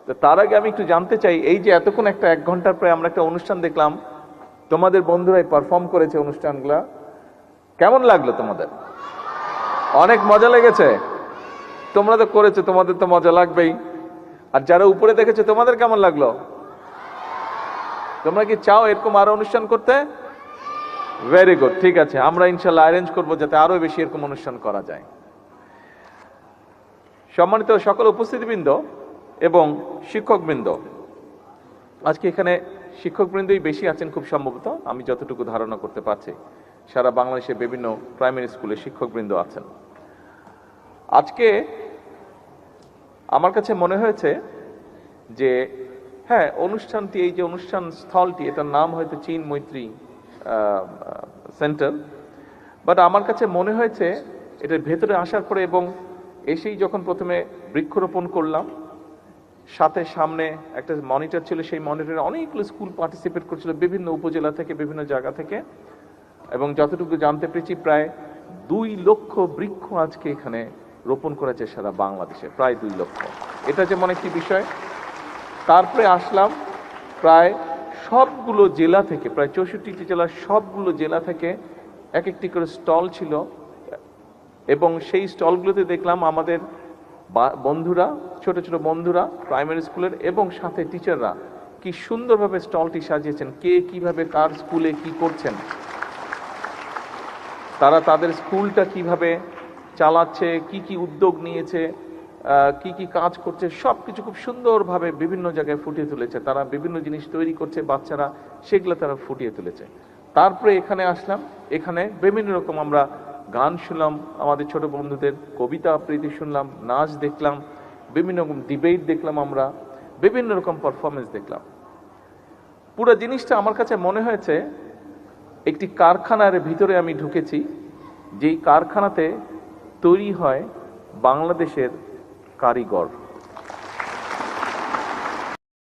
তো তার আগে আমি একটু জানতে চাই, এই যে এতক্ষণ একটা 1 ঘন্টার প্রায় আমরা একটা অনুষ্ঠান দেখলাম, তোমাদের বন্ধুরাই পারফর্ম করেছে অনুষ্ঠানগুলা, কেমন লাগলো তোমাদের? অনেক মজা লেগেছে? তোমরা তো করেছো, তোমাদের তো মজা লাগবেই। আর যারা উপরে দেখেছো তোমাদের কেমন লাগলো? তোমরা কি চাও এরকম আরো অনুষ্ঠান করতে? ভেরি গুড, ঠিক আছে, আমরা ইনশাল্লাহ অ্যারেঞ্জ করবো যাতে আরো বেশি এরকম অনুষ্ঠান করা যায়। সম্মানিত সকল উপস্থিতিবৃন্দ এবং শিক্ষকবৃন্দ, আজকে এখানে শিক্ষকবৃন্দই বেশি আছেন খুব সম্ভবত, আমি যতটুকু ধারণা করতে পারছি। সারা বাংলাদেশে বিভিন্ন প্রাইমারি স্কুলে শিক্ষকবৃন্দ আছেন। আজকে আমার কাছে মনে হয়েছে যে হ্যাঁ, অনুষ্ঠানটি, এই যে অনুষ্ঠান স্থলটি, এটার নাম হয়তো চীন মৈত্রী সেন্টার, বাট আমার কাছে মনে হয়েছে এটার ভেতরে আসার পরে এবং এসেই যখন প্রথমে বৃক্ষরোপণ করলাম, সাথে সামনে একটা মনিটর ছিল, সেই মনিটরে অনেকগুলো স্কুল পার্টিসিপেট করছিল বিভিন্ন উপজেলা থেকে, বিভিন্ন জায়গা থেকে, এবং যতটুকু জানতে পেরেছি প্রায় 2 লক্ষ বৃক্ষ আজকে এখানে রোপণ করেছে সারা বাংলাদেশে, প্রায় 2 লক্ষ। এটা যেমন একটি বিষয়। তারপরে আসলাম প্রায় সবগুলো জেলা থেকে, প্রায় 64টি জেলার সবগুলো জেলা থেকে এক একটি করে স্টল ছিল, এবং সেই স্টলগুলোতে দেখলাম আমাদের বন্ধুরা, ছোট ছোট বন্ধুরা প্রাইমারি স্কুলের, এবং সাথে টিচাররা কি সুন্দরভাবে স্টলটি সাজিয়েছেন, কে কিভাবে কার স্কুলে কি করছেন, তারা তাদের স্কুলটা কিভাবে চালাচ্ছে, কি কি উদ্যোগ নিয়েছে, কি কি কাজ করছে, সব কিছু খুব সুন্দরভাবে বিভিন্ন জায়গায় ফুটিয়ে তুলেছে। তারা বিভিন্ন জিনিস তৈরি করছে বাচ্চারা, সেগুলো তারা ফুটিয়ে তুলেছে। তারপরে এখানে আসলাম, এখানে বিভিন্ন রকম আমরা গান শুনলাম, আমাদের ছোট বন্ধুদের কবিতা আবৃত্তি শুনলাম, নাচ দেখলাম, বিভিন্ন রকম ডিবেট দেখলাম, আমরা বিভিন্ন রকম পারফরমেন্স দেখলাম। পুরো জিনিসটা আমার কাছে মনে হয়েছে একটি কারখানার ভিতরে আমি ঢুকেছি, যেই কারখানাতে তৈরি হয় বাংলাদেশের কারিগর।